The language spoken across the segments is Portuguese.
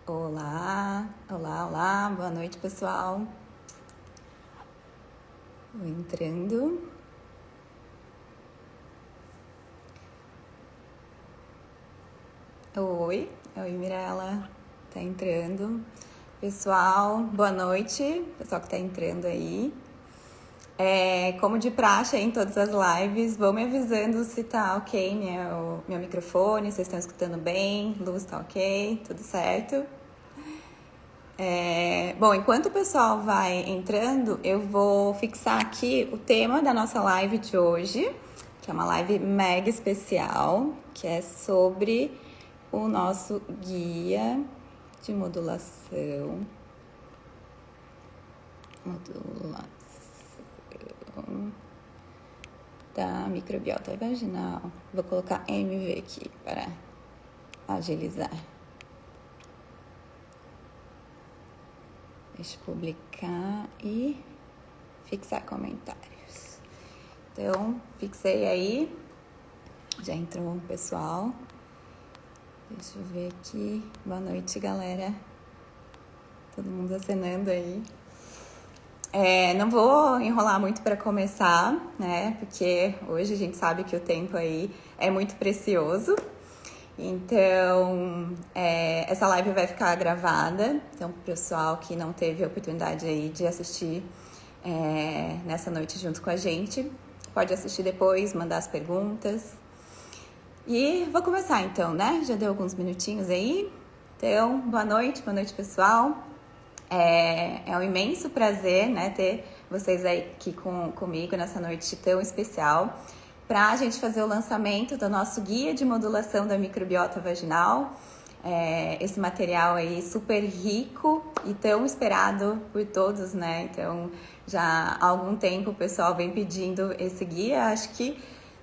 Olá, olá, olá, boa noite, pessoal. Vou entrando. Oi, Mirella, tá entrando. Pessoal, boa noite, pessoal que tá entrando aí. Como de praxe em todas as lives, vão me avisando se tá ok meu microfone, vocês estão escutando bem, luz tá ok, tudo certo. Bom, enquanto o pessoal vai entrando, eu vou fixar aqui o tema da nossa live de hoje, que é uma live mega especial, que é sobre o nosso guia de modulação. Da microbiota vaginal. Vou colocar MV aqui para agilizar. Deixa eu publicar e fixar comentários. Então, fixei aí. Já entrou o pessoal. Deixa eu ver aqui. Boa noite, galera. Todo mundo acenando aí. Não vou enrolar muito para começar, né? Porque hoje a gente sabe que o tempo aí é muito precioso. Então, essa live vai ficar gravada. Então, pro pessoal que não teve a oportunidade aí de assistir nessa noite junto com a gente, pode assistir depois, mandar as perguntas. E vou começar então, né? Já deu alguns minutinhos aí. Então, boa noite pessoal. É um imenso prazer, né, ter vocês aí aqui comigo nessa noite tão especial para a gente fazer o lançamento do nosso guia de modulação da microbiota vaginal. Esse material aí super rico e tão esperado por todos, né? Então, já há algum tempo o pessoal vem pedindo esse guia. Acho que,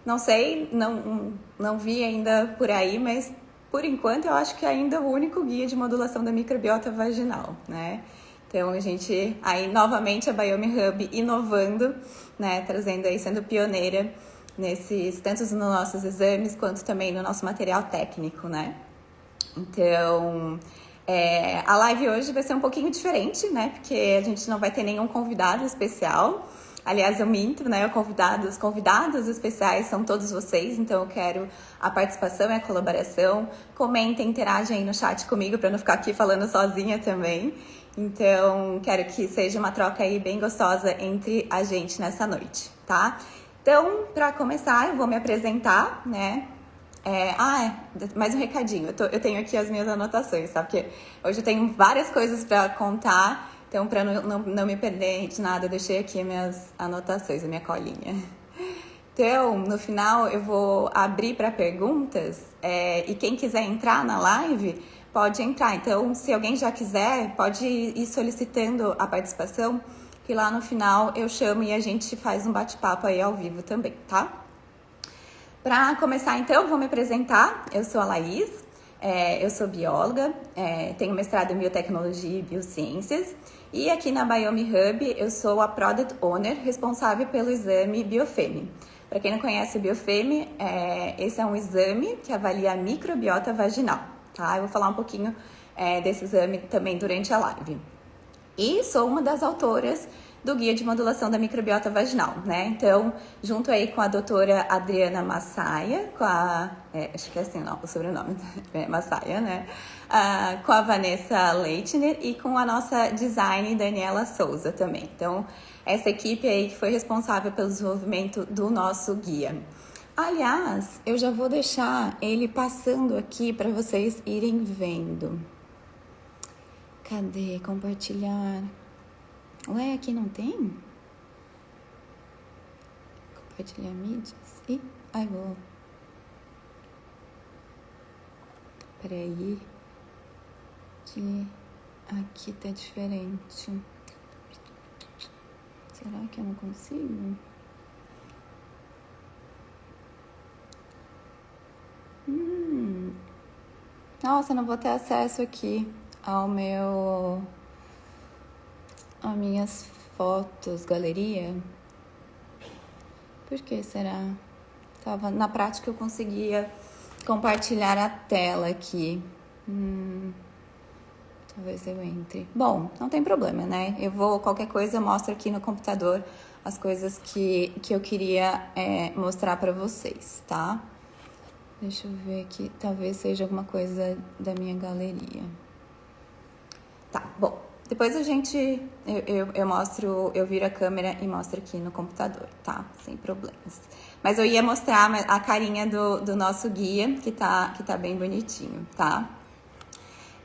não sei, não vi ainda por aí, mas por enquanto eu acho que é ainda o único guia de modulação da microbiota vaginal, né? Então a gente aí novamente a Biome Hub inovando, né? Trazendo aí, sendo pioneira nesses, tanto nos nossos exames quanto também no nosso material técnico, né? Então, a live hoje vai ser um pouquinho diferente, né? Porque a gente não vai ter nenhum convidado especial. Aliás, eu minto, né? Os convidados especiais são todos vocês, então eu quero a participação e a colaboração. Comentem, interagem aí no chat comigo para não ficar aqui falando sozinha também. Então, quero que seja uma troca aí bem gostosa entre a gente nessa noite, tá? Então, para começar, eu vou me apresentar, né? Mais um recadinho. Eu tenho aqui as minhas anotações, tá? Porque hoje eu tenho várias coisas para contar, então para não me perder de nada, eu deixei aqui minhas anotações, a minha colinha. Então, no final eu vou abrir para perguntas e quem quiser entrar na live pode entrar. Então, se alguém já quiser, pode ir solicitando a participação, que lá no final eu chamo e a gente faz um bate-papo aí ao vivo também, tá? Para começar, então, vou me apresentar. Eu sou a Laís, eu sou bióloga, tenho mestrado em biotecnologia e biociências. E aqui na Biome Hub, eu sou a Product Owner, responsável pelo exame Biofeme. Para quem não conhece o Biofeme, esse é um exame que avalia a microbiota vaginal, tá? Eu vou falar um pouquinho desse exame também durante a live. E sou uma das autoras do Guia de Modulação da Microbiota Vaginal, né? Então, junto aí com a doutora Adriana Massaia, acho que é assim o sobrenome, Massaia, né? Com a Vanessa Leitner e com a nossa design Daniela Souza também. Então, essa equipe aí que foi responsável pelo desenvolvimento do nosso guia. Aliás, eu já vou deixar ele passando aqui para vocês irem vendo. Cadê compartilhar? Ué, aqui não tem? Compartilhar mídias? Ih, vou. Peraí. Que aqui tá diferente. Será que eu não consigo? Nossa, eu não vou ter acesso aqui ao as minhas fotos, galeria. Por que será? Na prática eu conseguia compartilhar a tela aqui. Talvez eu entre. Bom, não tem problema, né? Qualquer coisa eu mostro aqui no computador as coisas que eu queria mostrar pra vocês, tá? Deixa eu ver aqui, talvez seja alguma coisa da minha galeria. Tá, bom. Depois eu mostro, eu viro a câmera e mostro aqui no computador, tá? Sem problemas. Mas eu ia mostrar a carinha do nosso guia, que tá bem bonitinho, tá?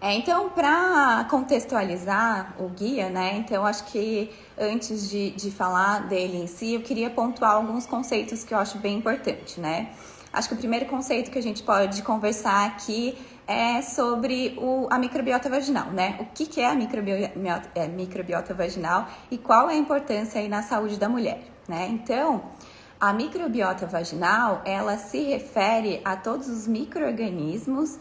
Então, para contextualizar o guia, né? Então, acho que antes de falar dele em si, eu queria pontuar alguns conceitos que eu acho bem importante, né? Acho que o primeiro conceito que a gente pode conversar aqui é sobre a microbiota vaginal, né? O que é a microbiota vaginal e qual é a importância aí na saúde da mulher, né? Então, a microbiota vaginal, ela se refere a todos os micro-organismos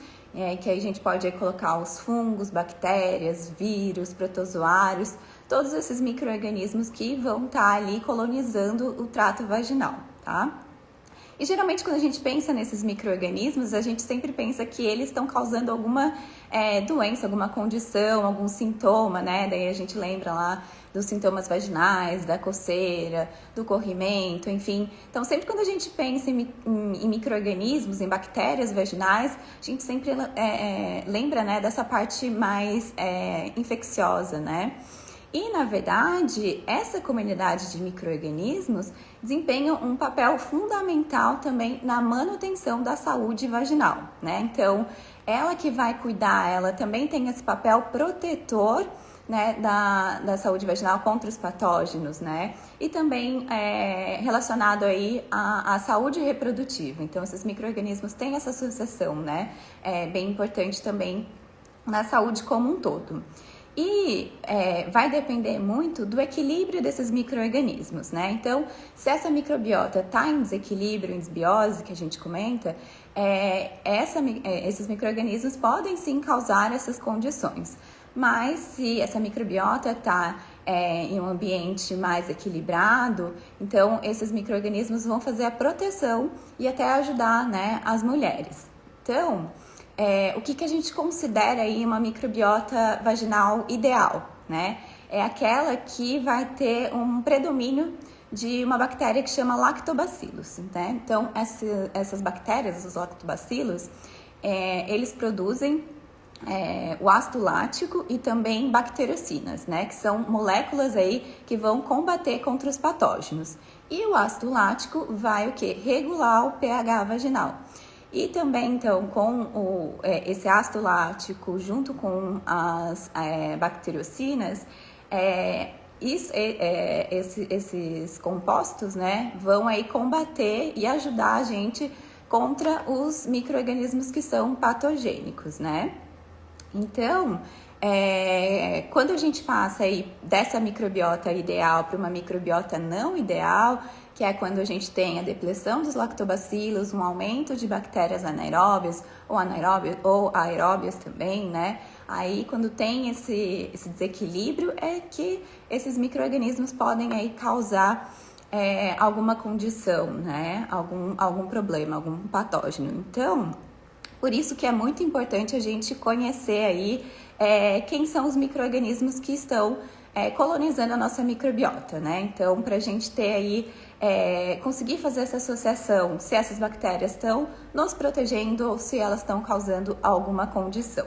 que aí a gente pode colocar os fungos, bactérias, vírus, protozoários, todos esses micro-organismos que vão estar ali colonizando o trato vaginal, tá? E geralmente quando a gente pensa nesses micro-organismos, a gente sempre pensa que eles estão causando alguma doença, alguma condição, algum sintoma, né? Daí a gente lembra lá dos sintomas vaginais, da coceira, do corrimento, enfim. Então sempre quando a gente pensa em micro-organismos, em bactérias vaginais, a gente sempre lembra, né, dessa parte mais infecciosa, né? E, na verdade, essa comunidade de micro-organismos desempenha um papel fundamental também na manutenção da saúde vaginal, né? Então, ela que vai cuidar, ela também tem esse papel protetor, né, da saúde vaginal contra os patógenos, né? E também relacionado aí à saúde reprodutiva. Então, esses micro-organismos têm essa associação, né? Bem importante também na saúde como um todo. E vai depender muito do equilíbrio desses micro-organismos, né? Então, se essa microbiota está em desequilíbrio, em desbiose, que a gente comenta, esses micro-organismos podem sim causar essas condições. Mas se essa microbiota está em um ambiente mais equilibrado, então esses micro-organismos vão fazer a proteção e até ajudar, né, as mulheres. Então, o que a gente considera aí uma microbiota vaginal ideal, né? É aquela que vai ter um predomínio de uma bactéria que chama lactobacillus, né? Então, essas bactérias, os lactobacilos, eles produzem o ácido lático e também bactericinas, né? Que são moléculas aí que vão combater contra os patógenos. E o ácido lático vai o quê? Regular o pH vaginal. E também, então, com esse ácido lático junto com as bactericinas, esses compostos, né, vão aí combater e ajudar a gente contra os micro-organismos que são patogênicos, né? Então, quando a gente passa aí dessa microbiota ideal para uma microbiota não ideal, que é quando a gente tem a depleção dos lactobacilos, um aumento de bactérias anaeróbias ou aeróbias também, né? Aí, quando tem esse desequilíbrio, é que esses micro-organismos podem aí causar alguma condição, né? Algum problema, algum patógeno. Então, por isso que é muito importante a gente conhecer aí quem são os micro-organismos que estão colonizando a nossa microbiota, né? Então, para a gente ter aí, conseguir fazer essa associação, se essas bactérias estão nos protegendo ou se elas estão causando alguma condição,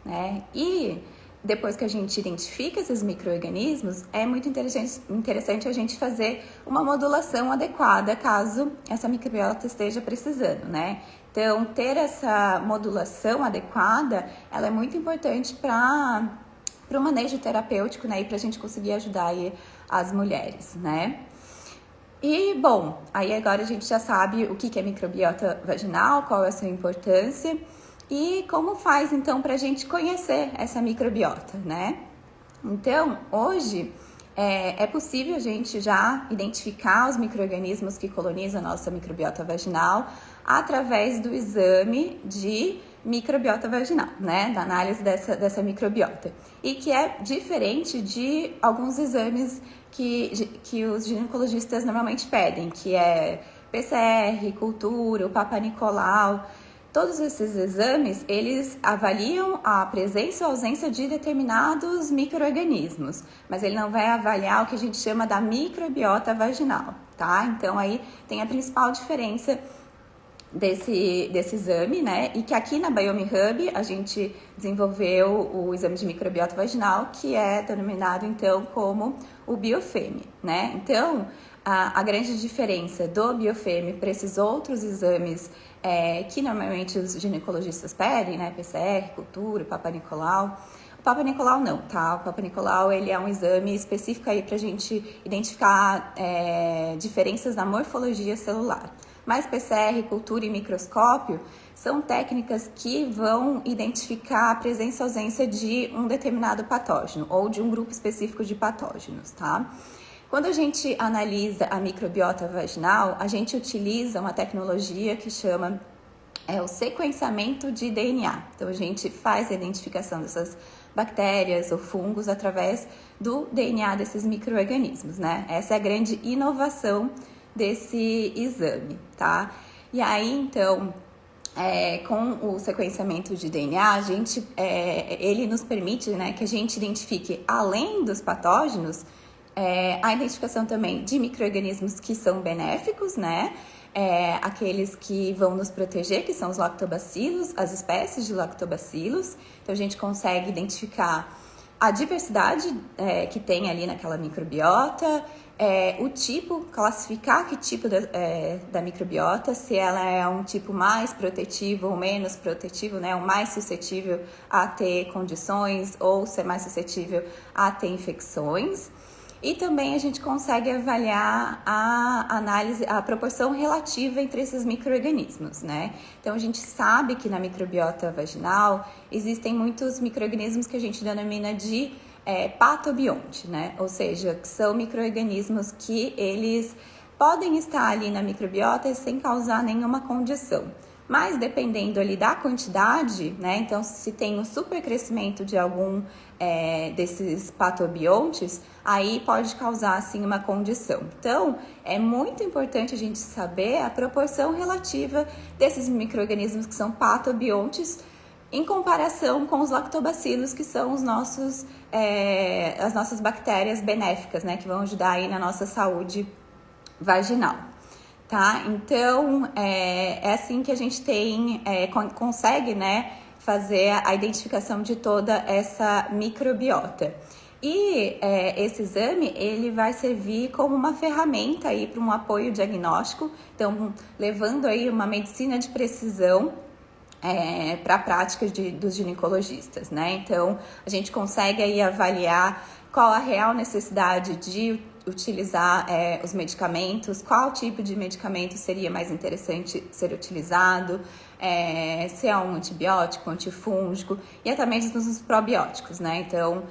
né? E depois que a gente identifica esses micro-organismos, é muito interessante a gente fazer uma modulação adequada caso essa microbiota esteja precisando, né? Então, ter essa modulação adequada, ela é muito importante para o manejo terapêutico, né? E para a gente conseguir ajudar aí as mulheres, né? E, bom, aí agora a gente já sabe o que é microbiota vaginal, qual é a sua importância e como faz, então, para a gente conhecer essa microbiota, né? Então, hoje é possível a gente já identificar os micro-organismos que colonizam a nossa microbiota vaginal através do exame de microbiota vaginal, né? Da análise dessa microbiota. E que é diferente de alguns exames que os ginecologistas normalmente pedem, que é PCR, cultura, o Papa Nicolau. Todos esses exames, eles avaliam a presença ou ausência de determinados micro-organismos, mas ele não vai avaliar o que a gente chama da microbiota vaginal, tá? Então, aí tem a principal diferença desse exame, né? E que aqui na Biome Hub a gente desenvolveu o exame de microbiota vaginal, que é denominado então como o Biofem, né? Então, a grande diferença do Biofem para esses outros exames que normalmente os ginecologistas pedem, né? PCR, cultura, Papa Nicolau. O Papa Nicolau não, tá? O Papa Nicolau, ele é um exame específico aí pra gente identificar diferenças na morfologia celular. Mas PCR, cultura e microscópio são técnicas que vão identificar a presença ou ausência de um determinado patógeno ou de um grupo específico de patógenos, tá? Quando a gente analisa a microbiota vaginal, a gente utiliza uma tecnologia que chama o sequenciamento de DNA. Então, a gente faz a identificação dessas bactérias ou fungos através do DNA desses micro-organismos, né? Essa é a grande inovação desse exame, tá? E aí, então, com o sequenciamento de DNA, ele nos permite, né, que a gente identifique, além dos patógenos, a identificação também de micro-organismos que são benéficos, né? Aqueles que vão nos proteger, que são os lactobacilos, as espécies de lactobacilos. Então, a gente consegue identificar a diversidade que tem ali naquela microbiota, o tipo, classificar que tipo da microbiota, se ela é um tipo mais protetivo ou menos protetivo, né, ou mais suscetível a ter condições ou ser mais suscetível a ter infecções. E também a gente consegue avaliar a proporção relativa entre esses micro-organismos, né? Então, a gente sabe que na microbiota vaginal existem muitos micro-organismos que a gente denomina de patobionte, né? Ou seja, que são micro-organismos que eles podem estar ali na microbiota sem causar nenhuma condição. Mas dependendo ali da quantidade, né? Então, se tem um supercrescimento de algum desses patobiontes, aí pode causar, assim, uma condição. Então, é muito importante a gente saber a proporção relativa desses micro-organismos que são patobiontes em comparação com os lactobacilos, que são os nossos, as nossas bactérias benéficas, né? Que vão ajudar aí na nossa saúde vaginal. Tá? Então, é assim que a gente consegue, né, fazer a identificação de toda essa microbiota. E esse exame, ele vai servir como uma ferramenta aí para um apoio diagnóstico, então, levando aí uma medicina de precisão para a prática dos ginecologistas, né? Então, a gente consegue aí avaliar qual a real necessidade de utilizar os medicamentos, qual tipo de medicamento seria mais interessante ser utilizado, se é um antibiótico, um antifúngico e até mesmo os probióticos, né? Então,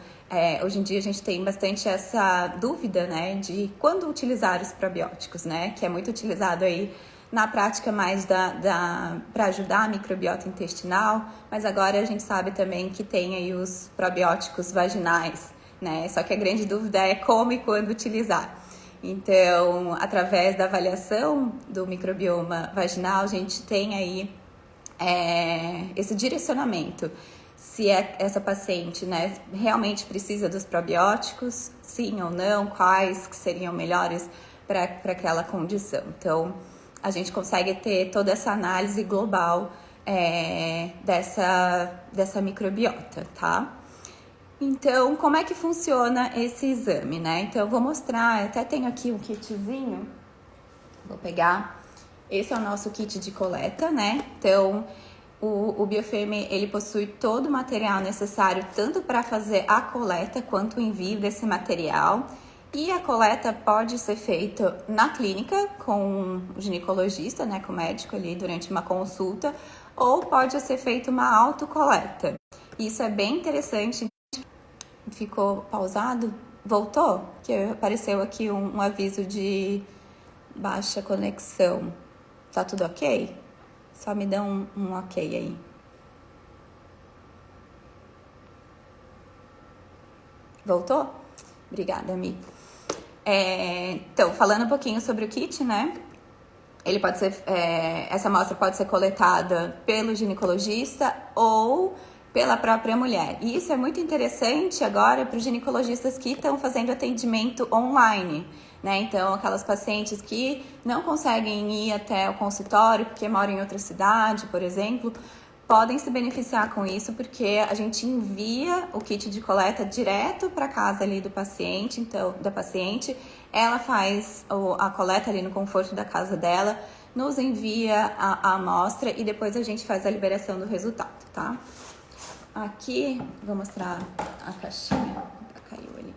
hoje em dia a gente tem bastante essa dúvida, né, de quando utilizar os probióticos, né? Que é muito utilizado aí na prática mais para ajudar a microbiota intestinal, mas agora a gente sabe também que tem aí os probióticos vaginais, né? Só que a grande dúvida é como e quando utilizar. Então, através da avaliação do microbioma vaginal, a gente tem aí esse direcionamento. Se essa paciente, né, realmente precisa dos probióticos, sim ou não, quais que seriam melhores para aquela condição. Então, a gente consegue ter toda essa análise global dessa microbiota, tá? Então, como é que funciona esse exame, né? Então, eu vou mostrar, eu até tenho aqui um kitzinho, vou pegar, esse é o nosso kit de coleta, né? Então, o Biofem, ele possui todo o material necessário, tanto para fazer a coleta, quanto o envio desse material. E a coleta pode ser feita na clínica, com o ginecologista, né, com o médico ali, durante uma consulta, ou pode ser feita uma autocoleta. Isso é bem interessante. Ficou pausado? Voltou? Que apareceu aqui um aviso de baixa conexão. Tá tudo ok? Só me dá um ok aí. Voltou? Obrigada, Mi. Então, falando um pouquinho sobre o kit, né? ele pode ser, essa amostra pode ser coletada pelo ginecologista ou pela própria mulher. E isso é muito interessante agora para os ginecologistas que estão fazendo atendimento online, né? Então, aquelas pacientes que não conseguem ir até o consultório porque moram em outra cidade, por exemplo, podem se beneficiar com isso, porque a gente envia o kit de coleta direto para casa ali do paciente, então, da paciente. Ela faz a coleta ali no conforto da casa dela, nos envia a amostra e depois a gente faz a liberação do resultado, tá? Aqui, vou mostrar a caixinha, caiu ali.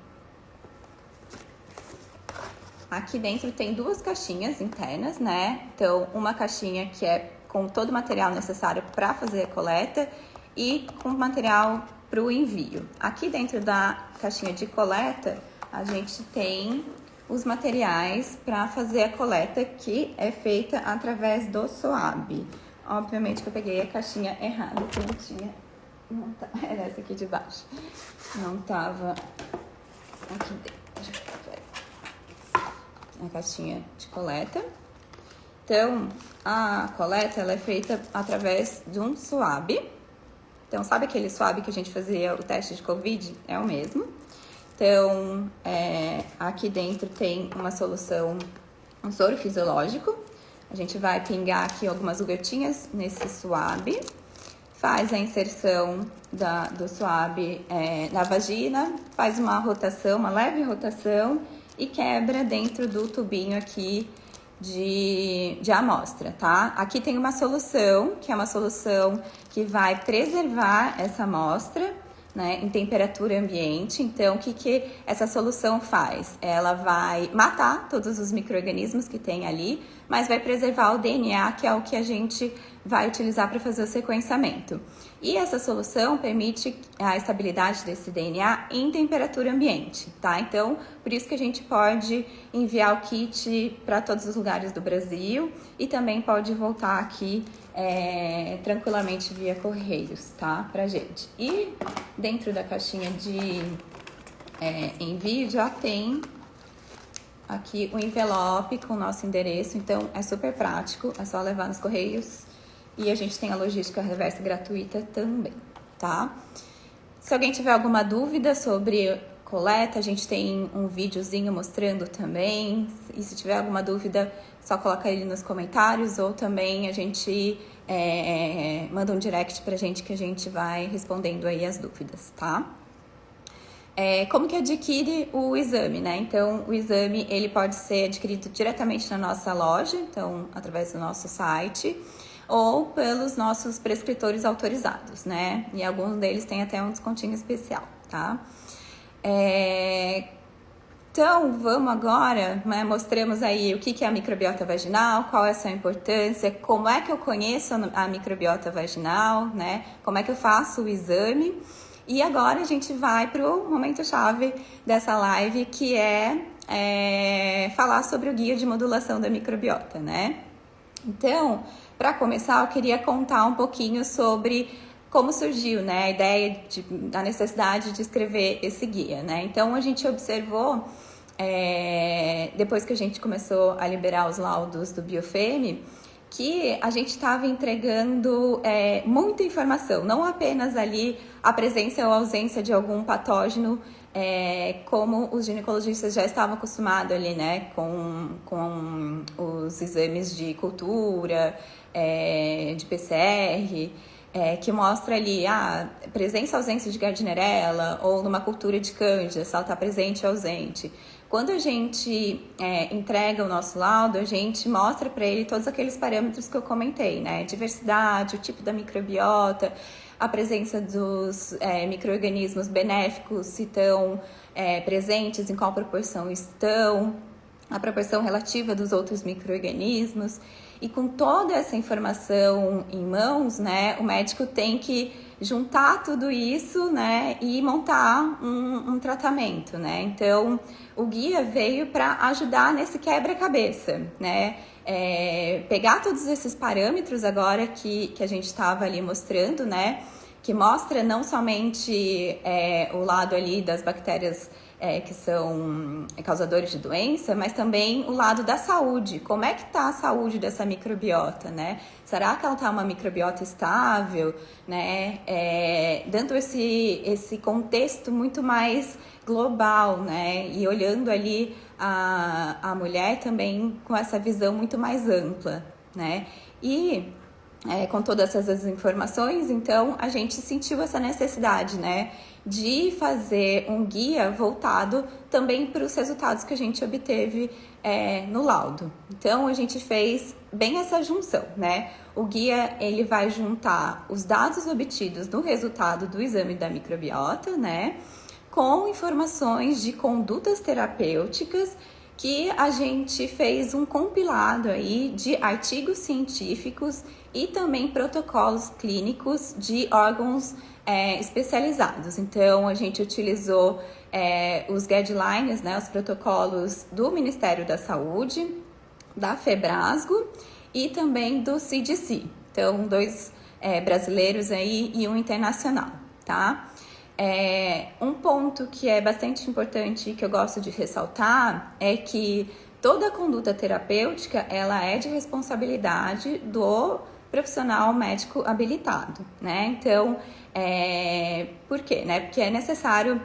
Aqui dentro tem duas caixinhas internas, né? Então, uma caixinha que é com todo o material necessário para fazer a coleta e com material para o envio. Aqui dentro da caixinha de coleta, a gente tem os materiais para fazer a coleta, que é feita através do SOAB. Obviamente que eu peguei a caixinha errada, que não tinha, era essa aqui de baixo, não estava aqui dentro. A caixinha de coleta. Então, a coleta ela é feita através de um SWAB. Então, sabe aquele SWAB que a gente fazia o teste de Covid? É o mesmo. Então, aqui dentro tem uma solução, um soro fisiológico. A gente vai pingar aqui algumas gotinhas nesse SWAB. Faz a inserção do SWAB na vagina, faz uma rotação, uma leve rotação e quebra dentro do tubinho aqui de amostra, tá? Aqui tem uma solução, que é uma solução que vai preservar essa amostra, né, em temperatura ambiente. Então, o que essa solução faz? Ela vai matar todos os micro-organismos que tem ali, mas vai preservar o DNA, que é o que a gente vai utilizar para fazer o sequenciamento. E essa solução permite a estabilidade desse DNA em temperatura ambiente, tá? Então, por isso que a gente pode enviar o kit para todos os lugares do Brasil e também pode voltar aqui tranquilamente via correios, tá? Pra gente. E dentro da caixinha de envio já tem aqui o envelope com o nosso endereço, então é super prático, é só levar nos correios. E a gente tem a logística reversa gratuita também, tá? Se alguém tiver alguma dúvida sobre coleta, a gente tem um videozinho mostrando também. E se tiver alguma dúvida, só coloca ele nos comentários ou também a gente manda um direct pra gente que a gente vai respondendo aí as dúvidas, tá? Como que adquire o exame, né? Então, o exame ele pode ser adquirido diretamente na nossa loja, então através do nosso site, ou pelos nossos prescritores autorizados, né? E alguns deles têm até um descontinho especial, tá? Então, vamos agora, né? Mostramos aí o que é a microbiota vaginal, qual é a sua importância, como é que eu conheço a microbiota vaginal, né? Como é que eu faço o exame. E agora a gente vai para o momento-chave dessa live, que é falar sobre o guia de modulação da microbiota, né? Então, para começar, eu queria contar um pouquinho sobre como surgiu, né, a ideia da necessidade de escrever esse guia, né? Então, a gente observou, depois que a gente começou a liberar os laudos do Biofeme, que a gente estava entregando muita informação, não apenas ali a presença ou ausência de algum patógeno, como os ginecologistas já estavam acostumados ali, né, com os exames de cultura, de PCR, que mostra ali a presença ou ausência de Gardnerella, ou numa cultura de Candida, se ela está presente ou ausente. Quando a gente entrega o nosso laudo, a gente mostra para ele todos aqueles parâmetros que eu comentei, né? Diversidade, o tipo da microbiota, a presença dos micro-organismos benéficos, se estão presentes, em qual proporção estão, a proporção relativa dos outros micro-organismos. E com toda essa informação em mãos, né, o médico tem que juntar tudo isso, né, e montar um tratamento, né? Então, o guia veio para ajudar nesse quebra-cabeça, né? Pegar todos esses parâmetros agora que a gente estava ali mostrando, né? que mostra não somente o lado ali das bactérias que são causadores de doença, mas também o lado da saúde. Como é que está a saúde dessa microbiota, né? Será que ela está uma microbiota estável, né? Dando esse contexto muito mais global, né? E olhando ali a mulher também com essa visão muito mais ampla, né? E com todas essas informações, então a gente sentiu essa necessidade, né, de fazer um guia voltado também para os resultados que a gente obteve no laudo. Então a gente fez bem essa junção, né? O guia ele vai juntar os dados obtidos no resultado do exame da microbiota, né, com informações de condutas terapêuticas que a gente fez um compilado aí de artigos científicos e também protocolos clínicos de órgãos especializados. Então, a gente utilizou os guidelines, né, os protocolos do Ministério da Saúde, da FEBRASGO e também do CDC. Então, 2 brasileiros aí e um internacional, tá? Um ponto que é bastante importante e que eu gosto de ressaltar é que toda conduta terapêutica ela é de responsabilidade do profissional médico habilitado, né? Então, por quê? Né? Porque é necessário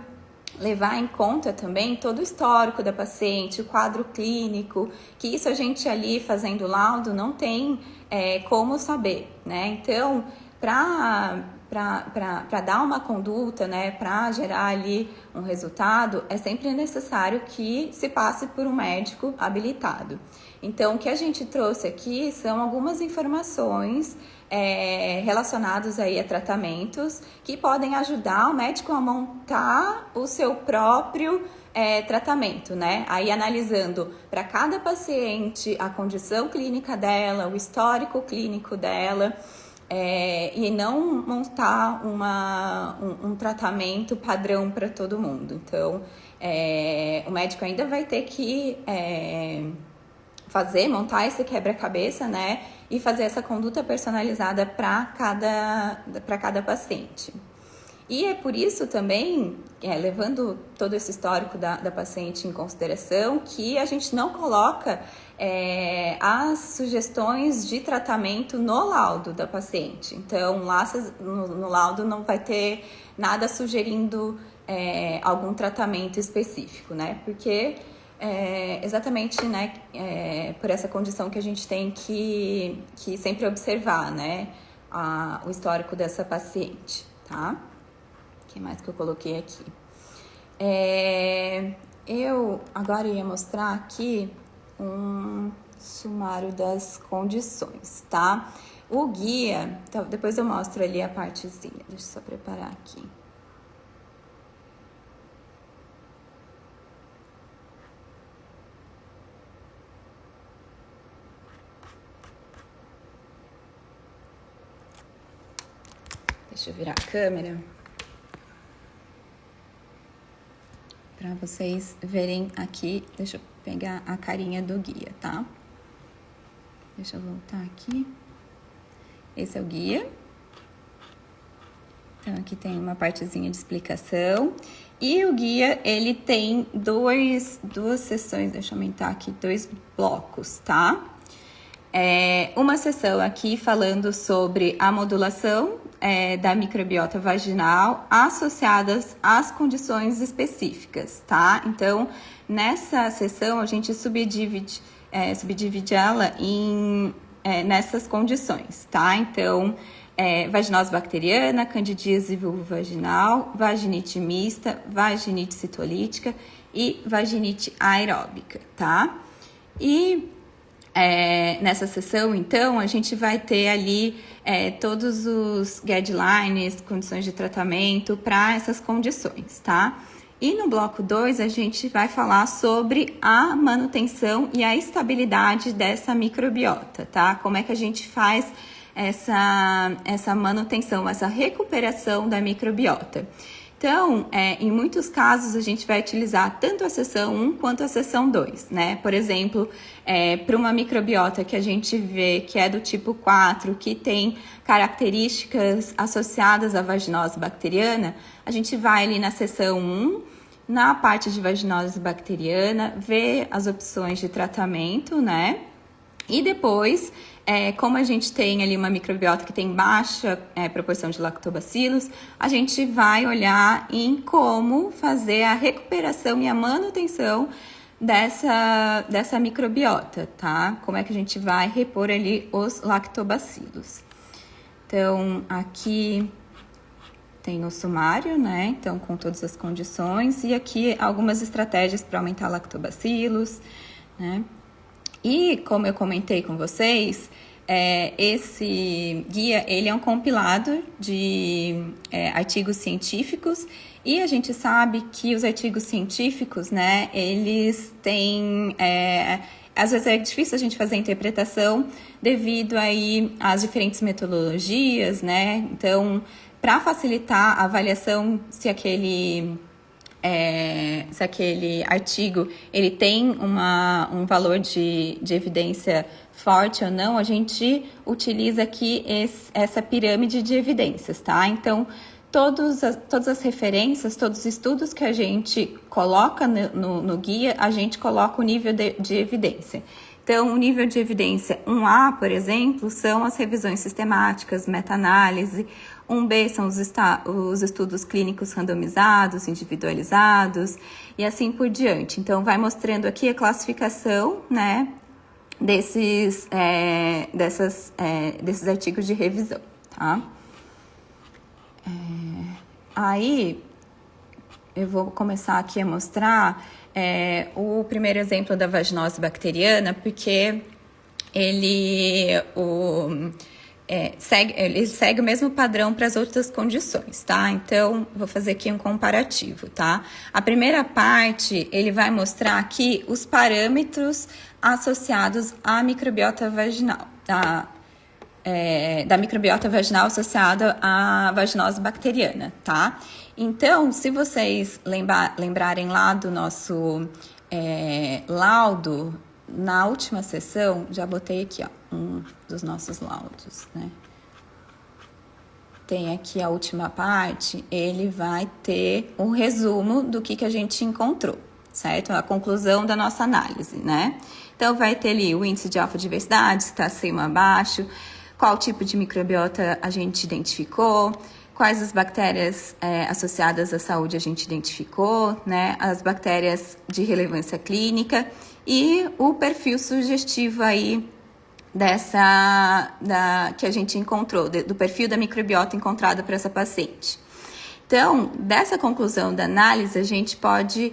levar em conta também todo o histórico da paciente, o quadro clínico, que isso a gente ali fazendo laudo não tem como saber, né? Então, para dar uma conduta, né, para gerar ali um resultado, é sempre necessário que se passe por um médico habilitado. Então, o que a gente trouxe aqui são algumas informações relacionadas aí a tratamentos que podem ajudar o médico a montar o seu próprio tratamento, né? Aí analisando para cada paciente a condição clínica dela, o histórico clínico dela, e não montar um tratamento padrão para todo mundo. Então, o médico ainda vai ter que montar esse quebra-cabeça, né? E fazer essa conduta personalizada para cada paciente. E é por isso também, levando todo esse histórico da paciente em consideração, que a gente não coloca as sugestões de tratamento no laudo da paciente. Então, lá no laudo não vai ter nada sugerindo algum tratamento específico, né? Porque exatamente, né, por essa condição que a gente tem que sempre observar, né, o histórico dessa paciente, tá? O que mais que eu coloquei aqui? Eu agora ia mostrar aqui um sumário das condições, tá? O guia, então, depois eu mostro ali a partezinha, deixa eu só preparar aqui. Deixa eu virar a câmera para vocês verem aqui. Deixa eu pegar a carinha do guia, tá? Deixa eu voltar aqui. Esse é o guia. Então, aqui tem uma partezinha de explicação. E o guia, ele tem duas seções, deixa eu aumentar aqui, 2 blocos, tá? Uma seção aqui falando sobre a modulação da microbiota vaginal associadas às condições específicas, tá? Então, nessa seção, a gente subdivide ela nessas condições, tá? Então, vaginose bacteriana, candidíase vulvovaginal, vaginite mista, vaginite citolítica e vaginite aeróbica, tá? E nessa sessão, então, a gente vai ter ali todos os guidelines, condições de tratamento para essas condições, tá? E no bloco 2, a gente vai falar sobre a manutenção e a estabilidade dessa microbiota, tá? Como é que a gente faz essa manutenção, essa recuperação da microbiota. Então, em muitos casos, a gente vai utilizar tanto a seção 1 quanto a seção 2, né? Por exemplo, para uma microbiota que a gente vê que é do tipo 4, que tem características associadas à vaginose bacteriana, a gente vai ali na seção 1, na parte de vaginose bacteriana, ver as opções de tratamento, né? E depois, como a gente tem ali uma microbiota que tem baixa proporção de lactobacilos, a gente vai olhar em como fazer a recuperação e a manutenção dessa microbiota, tá? Como é que a gente vai repor ali os lactobacilos. Então, aqui tem o sumário, né? Então, com todas as condições. E aqui algumas estratégias para aumentar lactobacilos, né? E, como eu comentei com vocês, esse guia, ele é um compilado de artigos científicos, e a gente sabe que os artigos científicos, né, eles têm... às vezes é difícil a gente fazer a interpretação devido aí às diferentes metodologias, né? Então, para facilitar a avaliação se aquele artigo ele tem um valor de evidência forte ou não, a gente utiliza aqui essa pirâmide de evidências, tá? Então, todas as referências, todos os estudos que a gente coloca no guia, a gente coloca o nível de evidência. Então, o nível de evidência 1A, por exemplo, são as revisões sistemáticas, meta-análise. 1B são os estudos clínicos randomizados, individualizados e assim por diante. Então, vai mostrando aqui a classificação, né, desses artigos de revisão, tá? Aí, eu vou começar aqui a mostrar o primeiro exemplo da vaginose bacteriana, porque ele segue o mesmo padrão para as outras condições, tá? Então, vou fazer aqui um comparativo, tá? A primeira parte, ele vai mostrar aqui os parâmetros associados à microbiota vaginal, da microbiota vaginal associada à vaginose bacteriana, tá? Então, se vocês lembrarem lá do nosso laudo, na última sessão, já botei aqui, ó, um dos nossos laudos, né? Tem aqui a última parte, ele vai ter um resumo do que a gente encontrou, certo? A conclusão da nossa análise, né? Então, vai ter ali o índice de alfa-diversidade, se está acima ou abaixo, qual tipo de microbiota a gente identificou, quais as bactérias associadas à saúde a gente identificou, né? As bactérias de relevância clínica e o perfil sugestivo aí que a gente encontrou, do perfil da microbiota encontrada para essa paciente. Então, dessa conclusão da análise, a gente pode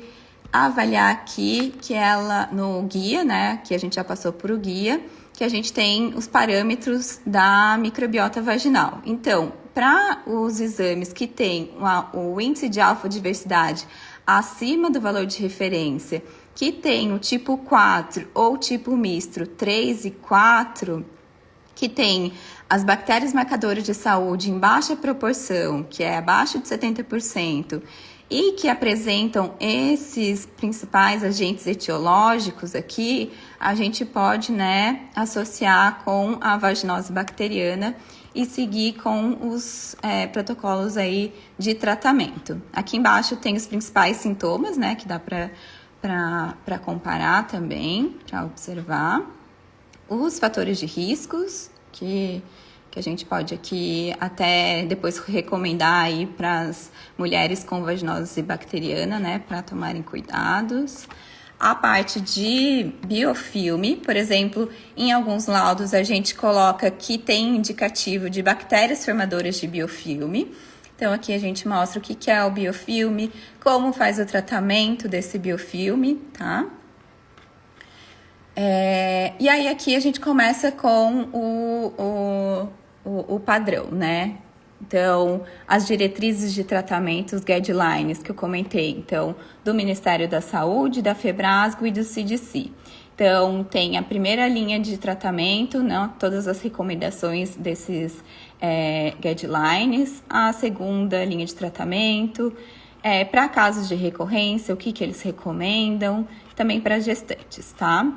avaliar aqui que ela, no guia, né, que a gente já passou por o guia, que a gente tem os parâmetros da microbiota vaginal. Então, para os exames que têm o índice de alfa-diversidade acima do valor de referência, que tem o tipo 4 ou tipo misto 3 e 4, que tem as bactérias marcadoras de saúde em baixa proporção, que é abaixo de 70%, e que apresentam esses principais agentes etiológicos aqui, a gente pode, né, associar com a vaginose bacteriana e seguir com os protocolos aí de tratamento. Aqui embaixo tem os principais sintomas, né, que dá para comparar também, para observar. Os fatores de riscos, que a gente pode aqui até depois recomendar aí para as mulheres com vaginose bacteriana, né, para tomarem cuidados. A parte de biofilme, por exemplo, em alguns laudos a gente coloca que tem indicativo de bactérias formadoras de biofilme. Então, aqui a gente mostra o que é o biofilme, como faz o tratamento desse biofilme, tá? E aí, aqui a gente começa com o padrão, né? Então, as diretrizes de tratamento, os guidelines que eu comentei, então, do Ministério da Saúde, da Febrasgo e do CDC. Então, tem a primeira linha de tratamento, né, todas as recomendações desses guidelines, a segunda linha de tratamento, Para casos de recorrência, o que eles recomendam, também para gestantes, tá?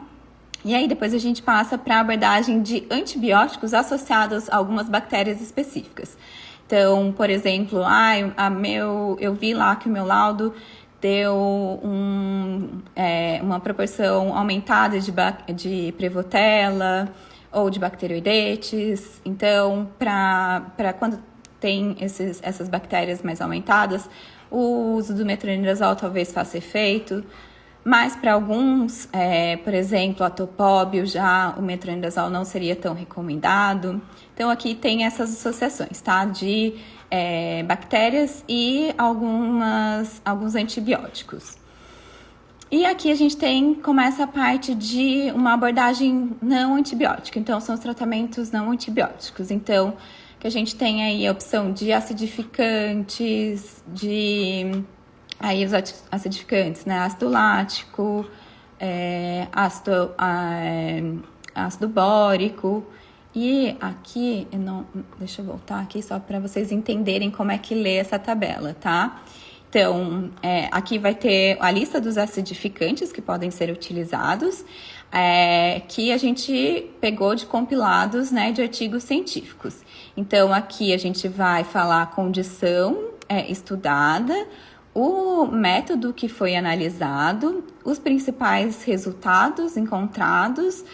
E aí depois a gente passa para a abordagem de antibióticos associados a algumas bactérias específicas. Então, por exemplo, eu vi lá que o meu laudo deu uma proporção aumentada de Prevotella ou de bacteroidetes. Então, para quando tem essas bactérias mais aumentadas, o uso do metronidazol talvez faça efeito. Mas para alguns, por exemplo, a topóbio, já o metronidazol não seria tão recomendado. Então, aqui tem essas associações, tá? De bactérias e alguns antibióticos. E aqui a gente começa a parte de uma abordagem não antibiótica. Então, são os tratamentos não antibióticos. Então, que a gente tem aí a opção de acidificantes, aí os acidificantes, né? Ácido lático, ácido bórico. E aqui, deixa eu voltar aqui só para vocês entenderem como é que lê essa tabela, tá? Então, aqui vai ter a lista dos acidificantes que podem ser utilizados, que a gente pegou de compilados, né, de artigos científicos. Então, aqui a gente vai falar a condição estudada, o método que foi analisado, os principais resultados encontrados,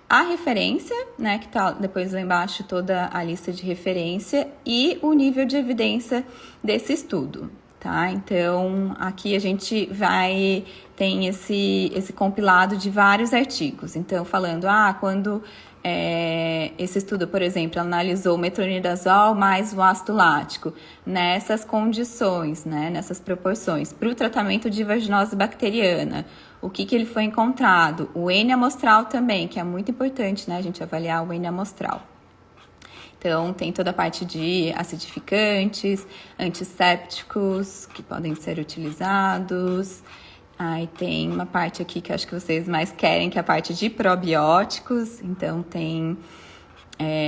a referência, né, que tá depois lá embaixo toda a lista de referência e o nível de evidência desse estudo, tá? Então, aqui a gente tem esse compilado de vários artigos. Então, falando, quando esse estudo, por exemplo, analisou o metronidazol mais o ácido lático nessas condições, né, nessas proporções, para o tratamento de vaginose bacteriana, o que ele foi encontrado? O N amostral também, que é muito importante, né, a gente avaliar o N amostral. Então, tem toda a parte de acidificantes, antissépticos que podem ser utilizados. Aí tem uma parte aqui que eu acho que vocês mais querem, que é a parte de probióticos. Então, tem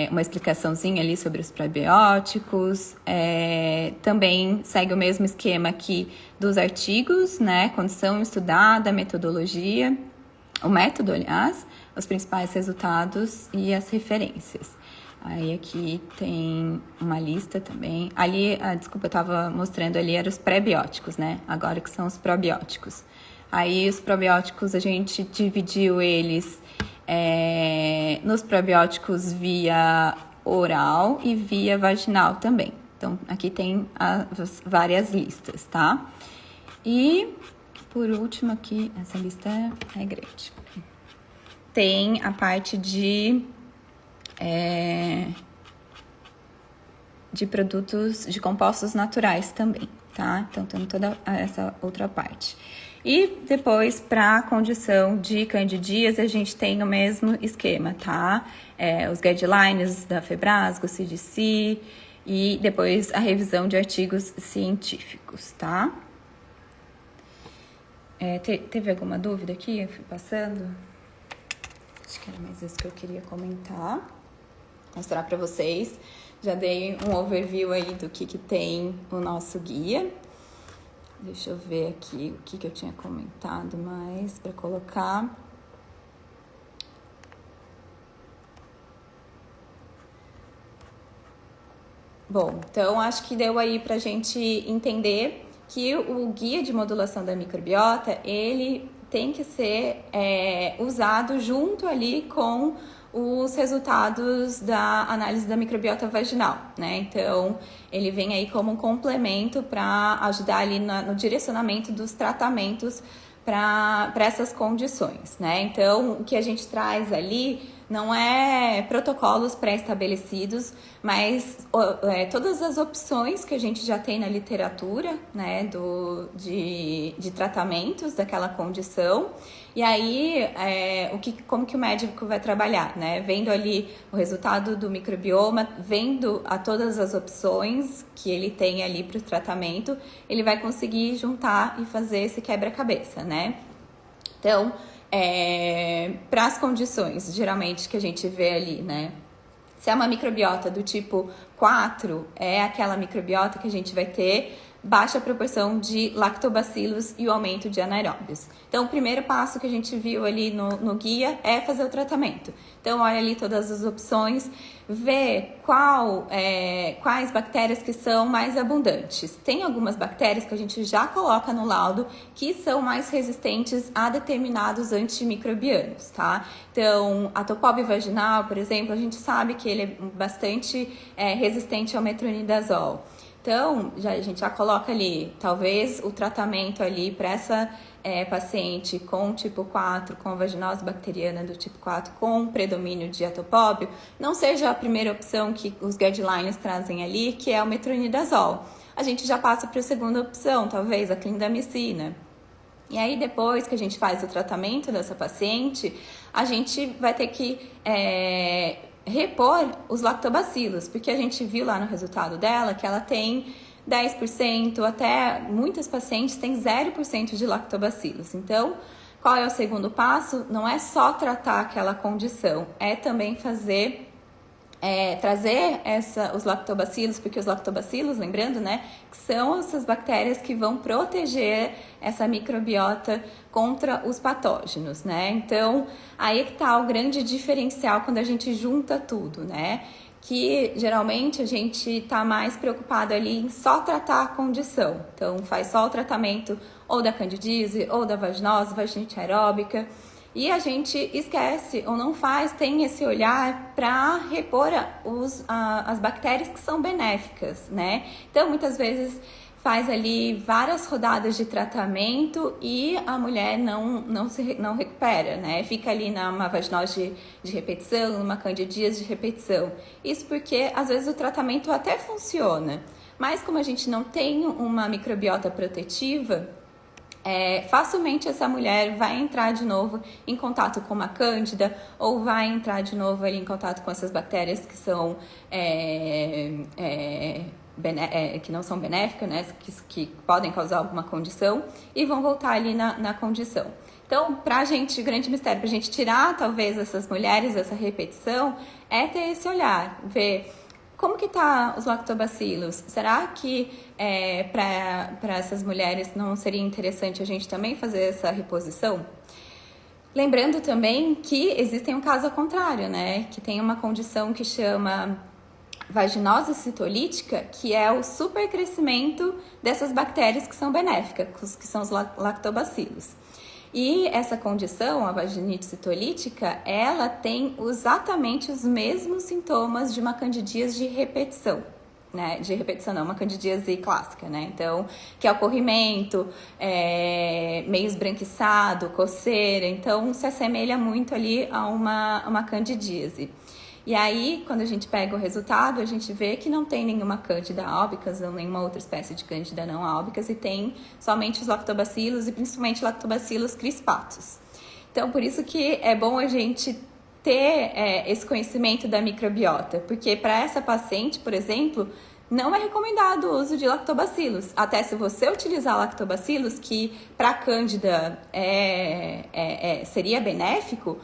uma explicaçãozinha ali sobre os probióticos. Também segue o mesmo esquema aqui dos artigos, né? Condição estudada, metodologia, o método, aliás, os principais resultados e as referências. Aí aqui tem uma lista também. Ali, desculpa, eu estava mostrando ali, eram os pré-bióticos, né? Agora que são os probióticos. Aí os probióticos, a gente dividiu eles nos probióticos via oral e via vaginal também. Então, aqui tem as várias listas, tá? E, por último aqui, essa lista é grande. Tem a parte de produtos, de compostos naturais também, tá? Então, tem toda essa outra parte. E depois, para a condição de candidíase, a gente tem o mesmo esquema, tá? Os guidelines da Febrasgo, CDC, e depois a revisão de artigos científicos, tá? Teve alguma dúvida aqui? Eu fui passando. Acho que era mais isso que eu queria comentar. Mostrar para vocês. Já dei um overview aí do que tem o nosso guia. Deixa eu ver aqui o que eu tinha comentado mais para colocar. Bom, então acho que deu aí pra gente entender que o guia de modulação da microbiota, ele tem que ser usado junto ali com os resultados da análise da microbiota vaginal, né? Então, ele vem aí como um complemento para ajudar ali no direcionamento dos tratamentos para essas condições, né? Então, o que a gente traz ali não é protocolos pré-estabelecidos, mas todas as opções que a gente já tem na literatura, né, de tratamentos daquela condição. E aí, como que o médico vai trabalhar, né? Vendo ali o resultado do microbioma, vendo todas as opções que ele tem ali para o tratamento, ele vai conseguir juntar e fazer esse quebra-cabeça, né? Então, para as condições, geralmente, que a gente vê ali, né? Se é uma microbiota do tipo 4 é aquela microbiota que a gente vai ter baixa proporção de lactobacilos e o aumento de anaeróbios. Então, o primeiro passo que a gente viu ali no guia é fazer o tratamento. Então, olha ali todas as opções, vê quais bactérias que são mais abundantes. Tem algumas bactérias que a gente já coloca no laudo que são mais resistentes a determinados antimicrobianos, tá? Então, a Topob vaginal, por exemplo, a gente sabe que ele é bastante resistente ao metronidazol. Então, a gente já coloca ali, talvez o tratamento ali para essa paciente com tipo 4, com vaginose bacteriana do tipo 4, com predomínio de atopóbio, não seja a primeira opção que os guidelines trazem ali, que é o metronidazol. A gente já passa para a segunda opção, talvez a clindamicina. E aí, depois que a gente faz o tratamento dessa paciente, a gente vai ter que repor os lactobacilos, porque a gente viu lá no resultado dela que ela tem 10%, até muitas pacientes têm 0% de lactobacilos. Então, qual é o segundo passo? Não é só tratar aquela condição, é também trazer os lactobacilos, porque os lactobacilos, lembrando, né, que são essas bactérias que vão proteger essa microbiota contra os patógenos, né? Então, aí que tá o grande diferencial quando a gente junta tudo, né? Que geralmente a gente tá mais preocupado ali em só tratar a condição. Então, faz só o tratamento ou da candidíase, ou da vaginose, vaginite aeróbica. E a gente esquece ou não tem esse olhar para repor as bactérias que são benéficas, né? Então, muitas vezes faz ali várias rodadas de tratamento e a mulher não recupera, né? Fica ali numa vaginose de repetição, numa candidíase de repetição. Isso porque, às vezes, o tratamento até funciona, mas como a gente não tem uma microbiota protetiva, facilmente essa mulher vai entrar de novo em contato com uma cândida ou vai entrar de novo ali em contato com essas bactérias que são que não são benéficas, né, que podem causar alguma condição e vão voltar ali na condição. Então, pra gente, o grande mistério, pra gente tirar talvez essas mulheres dessa repetição, é ter esse olhar, ver como que tá os lactobacilos? Será que para essas mulheres não seria interessante a gente também fazer essa reposição? Lembrando também que existe um caso ao contrário, né? Que tem uma condição que chama vaginose citolítica, que é o supercrescimento dessas bactérias que são benéficas, que são os lactobacilos. E essa condição, a vaginite citolítica, ela tem exatamente os mesmos sintomas de uma candidíase de repetição, né? De repetição não, uma candidíase clássica, né? Então, que é o corrimento, meio esbranquiçado, coceira. Então, se assemelha muito ali a uma candidíase. E aí, quando a gente pega o resultado, a gente vê que não tem nenhuma Candida albicans ou nenhuma outra espécie de Candida não albicans e tem somente os lactobacilos e principalmente lactobacilos crispatus. Então, por isso que é bom a gente ter esse conhecimento da microbiota, porque para essa paciente, por exemplo, não é recomendado o uso de lactobacilos. Até se você utilizar lactobacilos, que para Candida seria benéfico,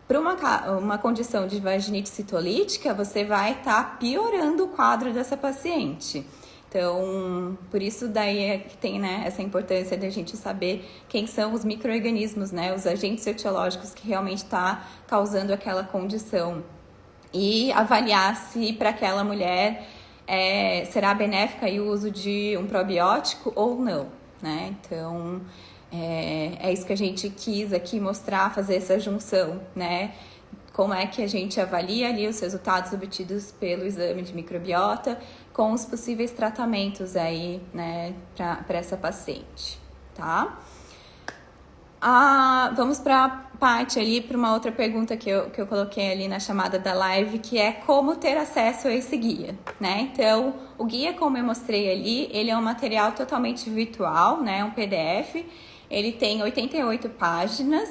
para uma condição de vaginite citolítica, você vai estar piorando o quadro dessa paciente. Então, por isso daí é que tem, né, essa importância de a gente saber quem são os micro-organismos, né, os agentes etiológicos que realmente estão causando aquela condição. E avaliar se para aquela mulher será benéfica o uso de um probiótico ou não, né? Então, é isso que a gente quis aqui mostrar, fazer essa junção, né? Como é que a gente avalia ali os resultados obtidos pelo exame de microbiota com os possíveis tratamentos aí, né, para essa paciente, tá? Vamos para a parte ali, para uma outra pergunta que eu coloquei ali na chamada da live, que é como ter acesso a esse guia, né? Então, o guia, como eu mostrei ali, ele é um material totalmente virtual, né? Um PDF. Ele tem 88 páginas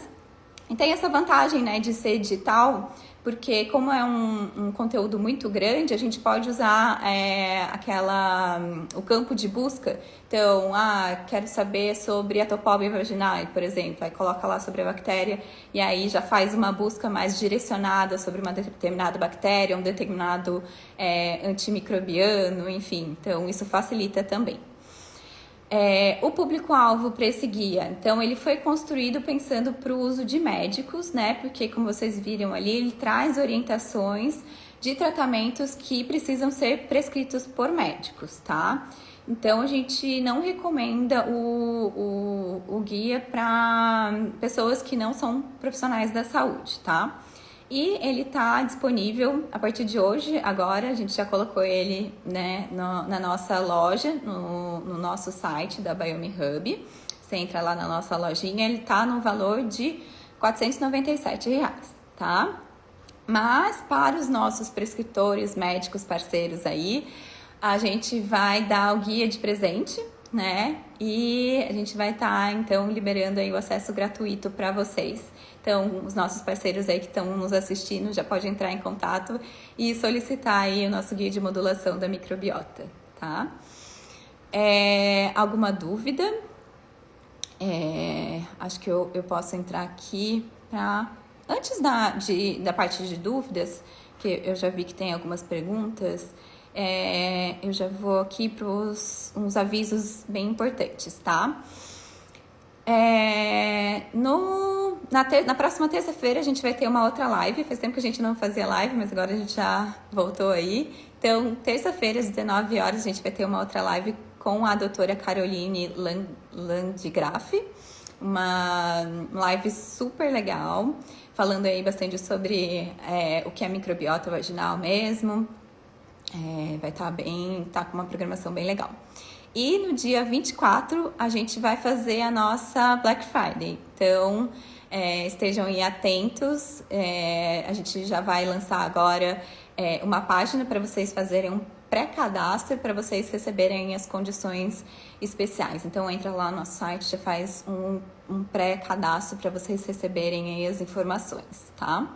E tem essa vantagem, né, de ser digital, porque como é um conteúdo muito grande, a gente pode usar o campo de busca. Então, quero saber sobre a Topobe vaginae, por exemplo. Aí coloca lá sobre a bactéria e aí já faz uma busca mais direcionada sobre uma determinada bactéria, um determinado antimicrobiano, enfim. Então, isso facilita também. O público-alvo para esse guia, então ele foi construído pensando para o uso de médicos, né? Porque como vocês viram ali, ele traz orientações de tratamentos que precisam ser prescritos por médicos, tá? Então a gente não recomenda o guia para pessoas que não são profissionais da saúde, tá? E ele está disponível a partir de hoje, agora a gente já colocou ele, né, na nossa loja, no nosso site da Biome Hub. Você entra lá na nossa lojinha, ele está no valor de R$ 497, tá? Mas para os nossos prescritores, médicos parceiros aí, a gente vai dar o guia de presente, né? E a gente vai estar, então, liberando aí o acesso gratuito para vocês. Então, os nossos parceiros aí que estão nos assistindo já podem entrar em contato e solicitar aí o nosso guia de modulação da microbiota, tá? Alguma dúvida? Acho que eu posso entrar aqui para... Antes da parte de dúvidas, que eu já vi que tem algumas perguntas, eu já vou aqui para uns avisos bem importantes, tá? Na próxima terça-feira a gente vai ter uma outra live. Faz tempo que a gente não fazia live, mas agora a gente já voltou aí. Então, terça-feira, às 19 horas, a gente vai ter uma outra live com a doutora Caroline Landgraf. Uma live super legal, falando aí bastante sobre o que é microbiota vaginal mesmo. Vai estar com uma programação bem legal. E no dia 24, a gente vai fazer a nossa Black Friday. Então, estejam aí atentos. A gente já vai lançar agora uma página para vocês fazerem um pré-cadastro para vocês receberem as condições especiais. Então, entra lá no nosso site, já faz um pré-cadastro para vocês receberem aí as informações, tá?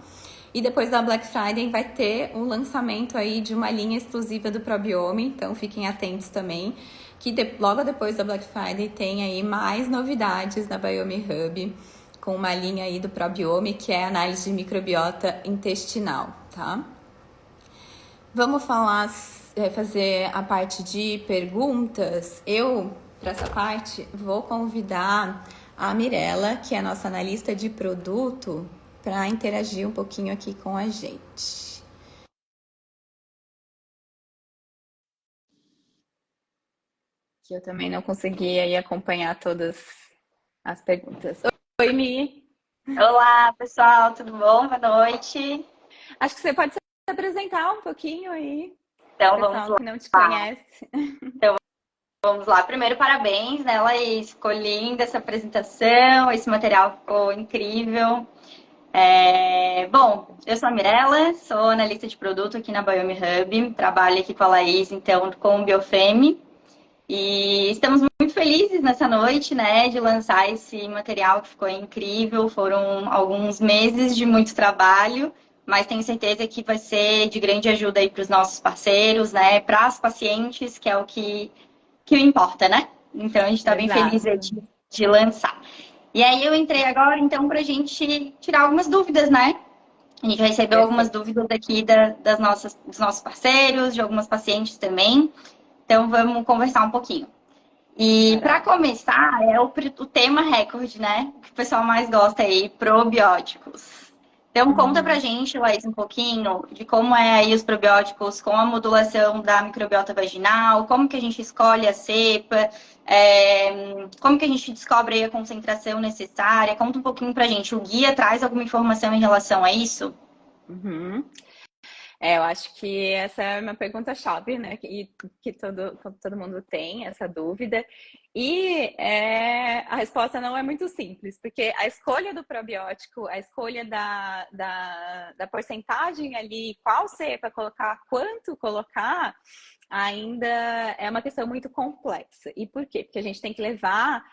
E depois da Black Friday vai ter o lançamento aí de uma linha exclusiva do Probiome, então fiquem atentos também, que logo depois da Black Friday tem aí mais novidades na Biome Hub, com uma linha aí do Probiome, que é análise de microbiota intestinal, tá? Vamos fazer a parte de perguntas. Para essa parte, vou convidar a Mirella, que é a nossa analista de produto, para interagir um pouquinho aqui com a gente. Que eu também não consegui aí acompanhar todas as perguntas. Oi, Mi. Olá, pessoal, tudo bom? Boa noite. Acho que você pode se apresentar um pouquinho aí, Então, vamos pessoal lá. que não te conhece. Vamos lá. Primeiro, parabéns, né, Laís? Ficou linda essa apresentação, esse material ficou incrível. Bom, eu sou a Mirella, sou analista de produto aqui na Biome Hub, trabalho aqui com a Laís, então, com o Biofeme. E estamos muito felizes nessa noite, né, de lançar esse material que ficou incrível. Foram alguns meses de muito trabalho, mas tenho certeza que vai ser de grande ajuda aí para os nossos parceiros, né, para as pacientes, que é o que importa, né? Então a gente está bem feliz aí Exato. de lançar. E aí eu entrei agora, então, para a gente tirar algumas dúvidas, né? A gente recebeu algumas Perfeito. dúvidas aqui dos nossos parceiros, de algumas pacientes também. Então vamos conversar um pouquinho. E para Maravilha. começar, é o tema recorde, né? O que o pessoal mais gosta aí, probióticos. Então conta pra Uhum. gente, Laís, um pouquinho de como é aí os probióticos com a modulação da microbiota vaginal, como que a gente escolhe a cepa, como que a gente descobre aí a concentração necessária. Conta um pouquinho pra gente. O guia traz alguma informação em relação a isso? Uhum. Eu acho que essa é uma pergunta-chave, né? Que todo mundo tem essa dúvida. E a resposta não é muito simples, porque a escolha do probiótico, a escolha da porcentagem ali, qual cepa colocar, quanto colocar, ainda é uma questão muito complexa. E por quê? Porque a gente tem que levar,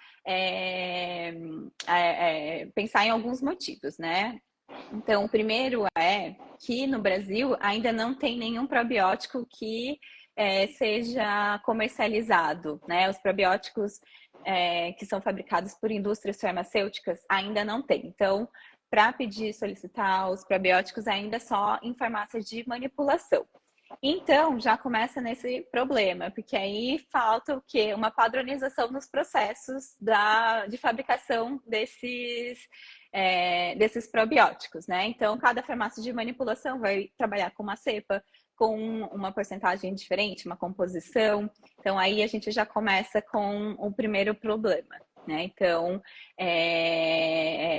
pensar em alguns motivos, né? Então, o primeiro é que no Brasil ainda não tem nenhum probiótico que seja comercializado, né? Os probióticos que são fabricados por indústrias farmacêuticas ainda não tem. Então, para pedir, solicitar os probióticos ainda só em farmácias de manipulação. Então, já começa nesse problema, porque aí falta o quê? Uma padronização nos processos de fabricação desses probióticos, né? Então, cada farmácia de manipulação vai trabalhar com uma cepa, com uma porcentagem diferente, uma composição. Então, aí a gente já começa com o primeiro problema, né? Então,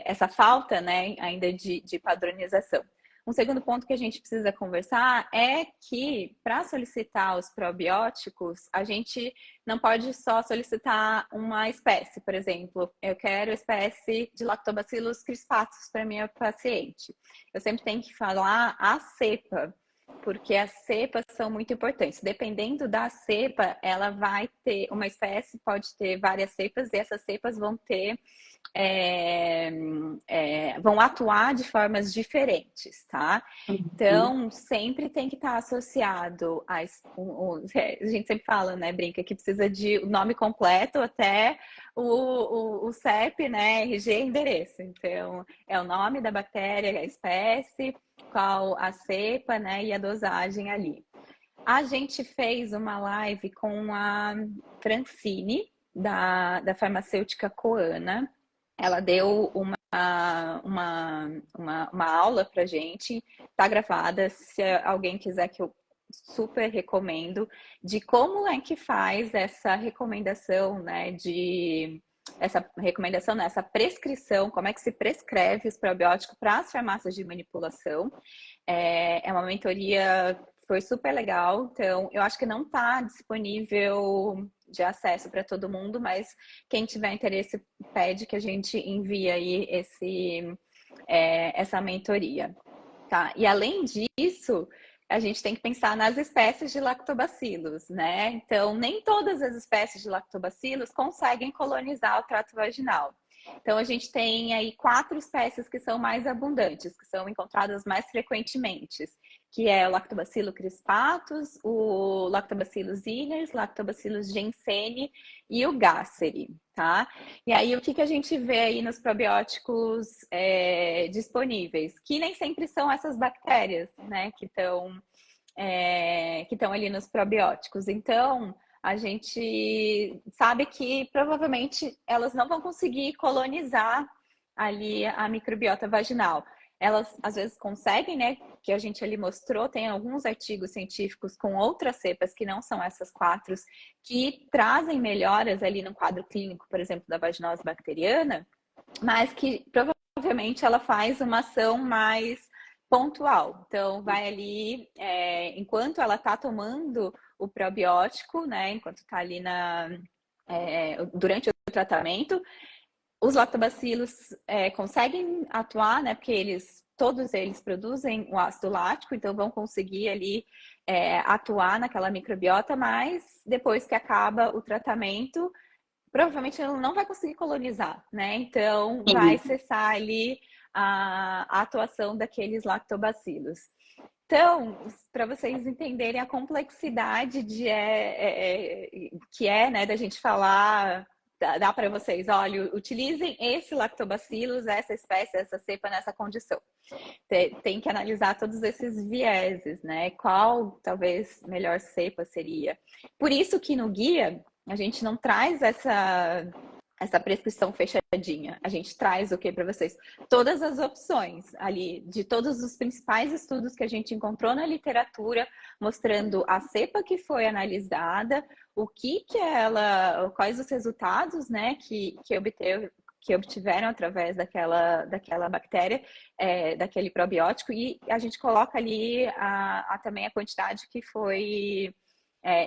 essa falta, né, ainda de padronização. Um segundo ponto que a gente precisa conversar é que, para solicitar os probióticos, a gente não pode só solicitar uma espécie. Por exemplo, eu quero espécie de Lactobacillus crispatus para minha paciente. Eu sempre tenho que falar a cepa, porque as cepas são muito importantes. Dependendo da cepa, ela vai ter, uma espécie pode ter várias cepas, e essas cepas vão ter vão atuar de formas diferentes, tá? Então, sempre tem que estar associado a gente sempre fala, né, brinca, que precisa de o nome completo até o CEP, né, RG, endereço. Então, é o nome da bactéria, a espécie, qual a cepa, né, e a dosagem ali. A gente fez uma live com a Francine, da farmacêutica Coana. Ela deu uma aula pra gente, tá gravada, se alguém quiser, que eu super recomendo, de como é que faz essa recomendação, né, essa prescrição, como é que se prescreve os probióticos para as farmácias de manipulação. É uma mentoria, foi super legal, então eu acho que não está disponível de acesso para todo mundo, mas quem tiver interesse pede que a gente envie aí essa mentoria, tá? E além disso, a gente tem que pensar nas espécies de lactobacilos, né? Então, nem todas as espécies de lactobacilos conseguem colonizar o trato vaginal. Então, a gente tem aí 4 espécies que são mais abundantes, que são encontradas mais frequentemente, que é o Lactobacillus crispatus, o Lactobacillus iners, Lactobacillus gsene e o gasseri, tá? E aí, o que a gente vê aí nos probióticos disponíveis? Que nem sempre são essas bactérias, né, que estão ali nos probióticos. Então, a gente sabe que provavelmente elas não vão conseguir colonizar ali a microbiota vaginal. Elas às vezes conseguem, né? Que a gente ali mostrou, tem alguns artigos científicos com outras cepas que não são essas 4, que trazem melhoras ali no quadro clínico, por exemplo, da vaginose bacteriana, mas que provavelmente ela faz uma ação mais pontual. Então, vai ali, enquanto ela está tomando o probiótico, né? Enquanto está ali durante o tratamento, os lactobacilos conseguem atuar, né? Porque todos eles produzem o ácido lático, então vão conseguir ali atuar naquela microbiota, mas depois que acaba o tratamento, provavelmente ele não vai conseguir colonizar, né? Então vai cessar ali a atuação daqueles lactobacilos. Então, para vocês entenderem a complexidade que é, né, da gente falar, dá para vocês, olha, utilizem esse lactobacillus, essa espécie, essa cepa nessa condição. Tem que analisar todos esses vieses, né? Qual talvez melhor cepa seria. Por isso que no guia a gente não traz essa prescrição fechadinha. A gente traz o que para vocês? Todas as opções ali, de todos os principais estudos que a gente encontrou na literatura, mostrando a cepa que foi analisada, quais os resultados, né, que obtiveram através daquela bactéria, daquele probiótico, e a gente coloca ali também a quantidade que foi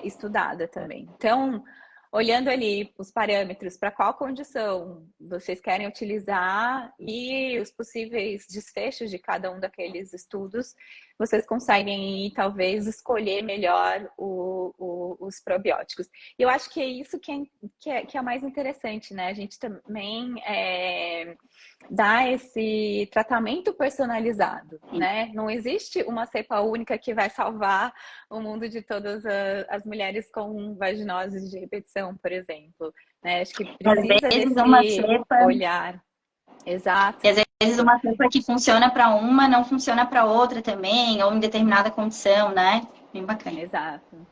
estudada também. Então, olhando ali os parâmetros, para qual condição vocês querem utilizar e os possíveis desfechos de cada um daqueles estudos, vocês conseguem, talvez, escolher melhor os probióticos. E eu acho que é isso que é mais interessante, né? A gente também dá esse tratamento personalizado, né? Não existe uma cepa única que vai salvar o mundo de todas as mulheres com vaginose de repetição, por exemplo. Né? Acho que Às precisa vezes uma desse cepa, olhar. e Exato. às vezes uma cepa que funciona para uma não funciona para outra também, ou em determinada condição, né? Bem bacana. Exato.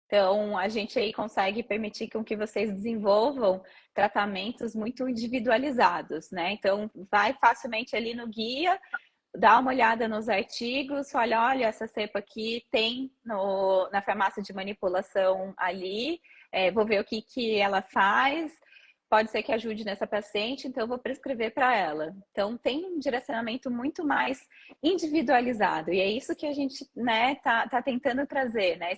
Então, a gente aí consegue permitir com que vocês desenvolvam tratamentos muito individualizados, né? Então, vai facilmente ali no guia, dá uma olhada nos artigos, olha, essa cepa aqui tem na farmácia de manipulação ali, vou ver o que ela faz, pode ser que ajude nessa paciente, então eu vou prescrever para ela. Então, tem um direcionamento muito mais individualizado, e é isso que a gente, né, tá tentando trazer, né,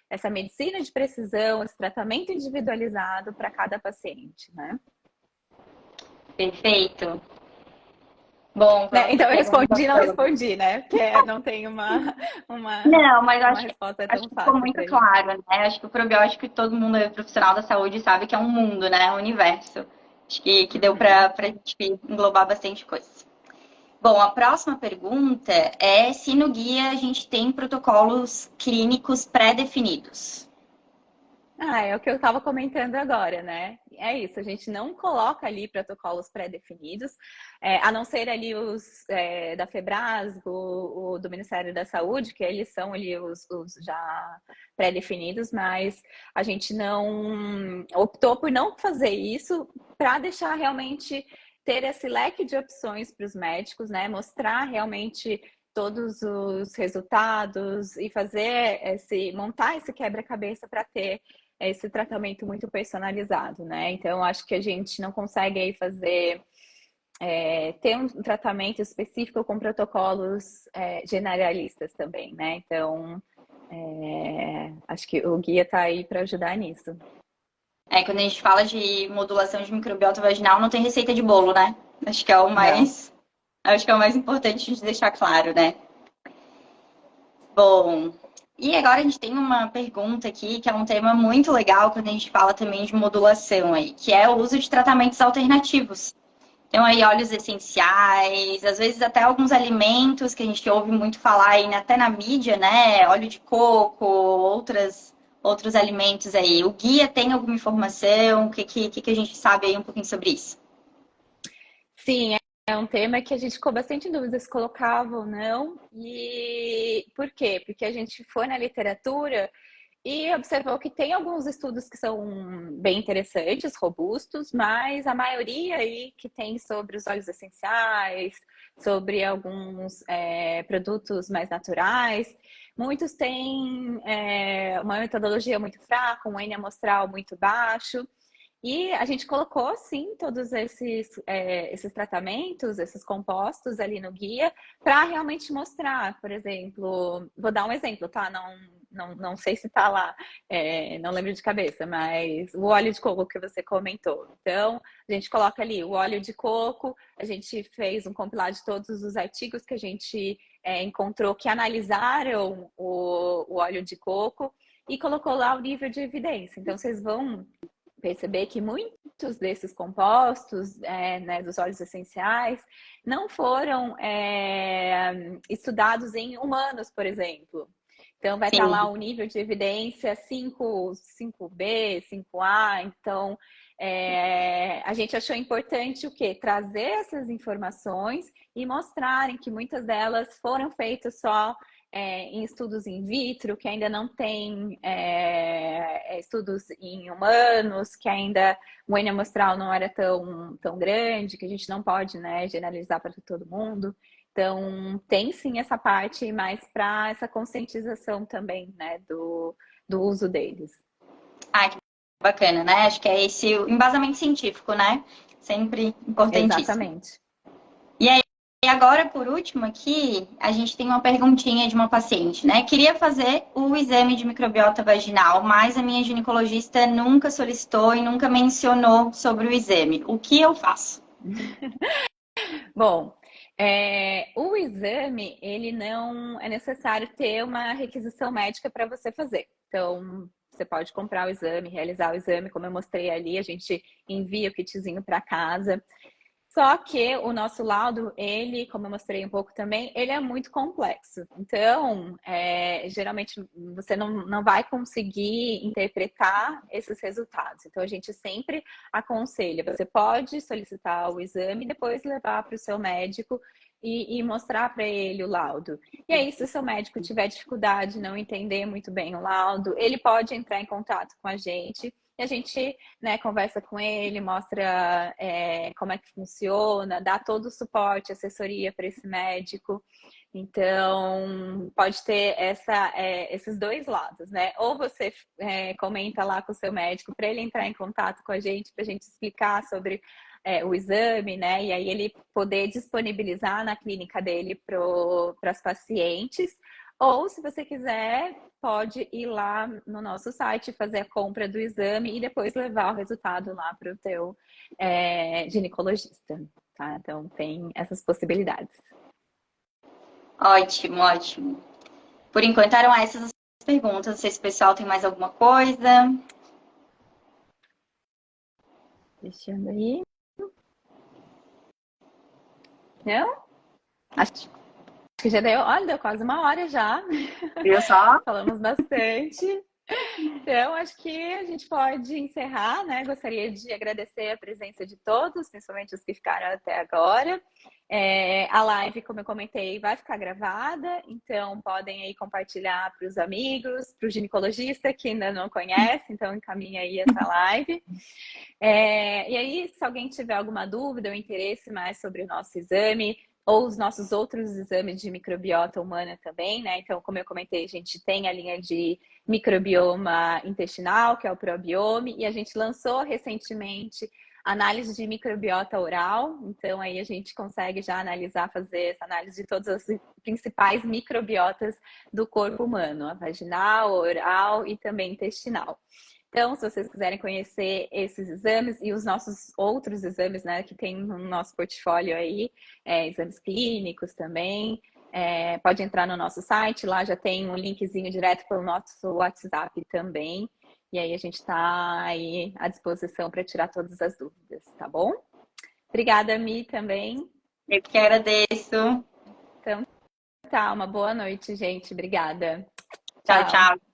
essa medicina de precisão, esse tratamento individualizado para cada paciente, né? Perfeito. Bom, Né? próxima Então eu pergunta. respondi, não respondi, né? Porque não tem Não, mas uma resposta acho tão que ficou fácil muito para isso. claro, né? Acho que o probiótico, todo mundo é profissional da saúde sabe que é um mundo, né? Um universo. Acho que deu Uhum. para a gente englobar bastante coisa. Bom, a próxima pergunta é se no guia a gente tem protocolos clínicos pré-definidos. Ah, é o que eu estava comentando agora, né? É isso, a gente não coloca ali protocolos pré-definidos, a não ser ali os da Febrasgo, o do Ministério da Saúde, que eles são ali os já pré-definidos, mas a gente não optou por não fazer isso para deixar realmente ter esse leque de opções para os médicos, né? Mostrar realmente todos os resultados e montar esse quebra-cabeça para ter esse tratamento muito personalizado, né? Então, acho que a gente não consegue aí ter um tratamento específico com protocolos generalistas também, né? Então, acho que o guia está aí para ajudar nisso. Quando a gente fala de modulação de microbiota vaginal, não tem receita de bolo, né? Acho que é o Não. mais, acho que é o mais importante de deixar claro, né? Bom, e agora a gente tem uma pergunta aqui, que é um tema muito legal quando a gente fala também de modulação aí, que é o uso de tratamentos alternativos. Então, aí, óleos essenciais, às vezes até alguns alimentos que a gente ouve muito falar aí, até na mídia, né? Óleo de coco, outros alimentos aí. O guia tem alguma informação? O que a gente sabe aí um pouquinho sobre isso? Sim, é um tema que a gente ficou bastante em dúvida se colocava ou não. E por quê? Porque a gente foi na literatura e observou que tem alguns estudos que são bem interessantes, robustos, mas a maioria aí que tem sobre os óleos essenciais, sobre alguns produtos mais naturais, muitos têm uma metodologia muito fraca, um N amostral muito baixo. E a gente colocou, sim, todos esses tratamentos, esses compostos ali no guia, para realmente mostrar, por exemplo, vou dar um exemplo, tá? Não sei se tá lá, não lembro de cabeça, mas o óleo de coco que você comentou. Então, a gente coloca ali o óleo de coco, a gente fez um compilado de todos os artigos que a gente encontrou que analisaram o óleo de coco e colocou lá o nível de evidência. Então, vocês vão perceber que muitos desses compostos, né, dos óleos essenciais, não foram estudados em humanos, por exemplo. Então, vai estar Sim, lá o nível de evidência 5B, 5A. Então, a gente achou importante o quê? Trazer essas informações e mostrarem que muitas delas foram feitas só em estudos in vitro, que ainda não tem estudos em humanos, que ainda o N amostral não era tão grande, que a gente não pode, né, generalizar para todo mundo. Então, tem sim essa parte, mas para essa conscientização também, né, do uso deles. que bacana, né? Acho que é esse o embasamento científico, né? Sempre importantíssimo. Exatamente. E aí, agora, por último, aqui, a gente tem uma perguntinha de uma paciente, né? Queria fazer o exame de microbiota vaginal, mas a minha ginecologista nunca solicitou e nunca mencionou sobre o exame. O que eu faço? Bom, O exame, ele não é necessário ter uma requisição médica para você fazer. Então, você pode comprar o exame, realizar o exame, como eu mostrei ali, a gente envia o kitzinho para casa. Só que o nosso laudo, ele, como eu mostrei um pouco também, ele é muito complexo. Então, geralmente você não vai conseguir interpretar esses resultados. Então, a gente sempre aconselha, você pode solicitar o exame e depois levar para o seu médico e mostrar para ele o laudo. E aí, se o seu médico tiver dificuldade, não entender muito bem o laudo, ele pode entrar em contato com a gente e a gente, né, conversa com ele, mostra como é que funciona, dá todo o suporte, assessoria para esse médico. Então, pode ter esses dois lados, né? Ou você comenta lá com o seu médico para ele entrar em contato com a gente, para a gente explicar sobre o exame, né? E aí ele poder disponibilizar na clínica dele para as pacientes. Ou, se você quiser, pode ir lá no nosso site, fazer a compra do exame e depois levar o resultado lá para o teu ginecologista, tá? Então, tem essas possibilidades. Ótimo, ótimo. Por enquanto eram essas as perguntas. Não sei se o pessoal tem mais alguma coisa. Deixando aí. Não? Acho que já deu, olha, deu quase uma hora já. Viu só? Falamos bastante. Então, acho que a gente pode encerrar, né? Gostaria de agradecer a presença de todos, principalmente os que ficaram até agora. A live, como eu comentei, vai ficar gravada, então podem aí compartilhar para os amigos, para o ginecologista que ainda não conhece, então encaminha aí essa live. E aí, se alguém tiver alguma dúvida ou interesse mais sobre o nosso exame, ou os nossos outros exames de microbiota humana também, né? Então, como eu comentei, a gente tem a linha de microbioma intestinal, que é o probiome, e a gente lançou recentemente análise de microbiota oral, então aí a gente consegue já analisar, fazer essa análise de todas as principais microbiotas do corpo humano, a vaginal, oral e também intestinal. Então, se vocês quiserem conhecer esses exames e os nossos outros exames, né, que tem no nosso portfólio aí, exames clínicos também, pode entrar no nosso site, lá já tem um linkzinho direto para o nosso WhatsApp também. E aí a gente está aí à disposição para tirar todas as dúvidas, tá bom? Obrigada, Mi, também. Eu que agradeço. Então, tá, uma boa noite, gente. Obrigada. Tchau, tchau.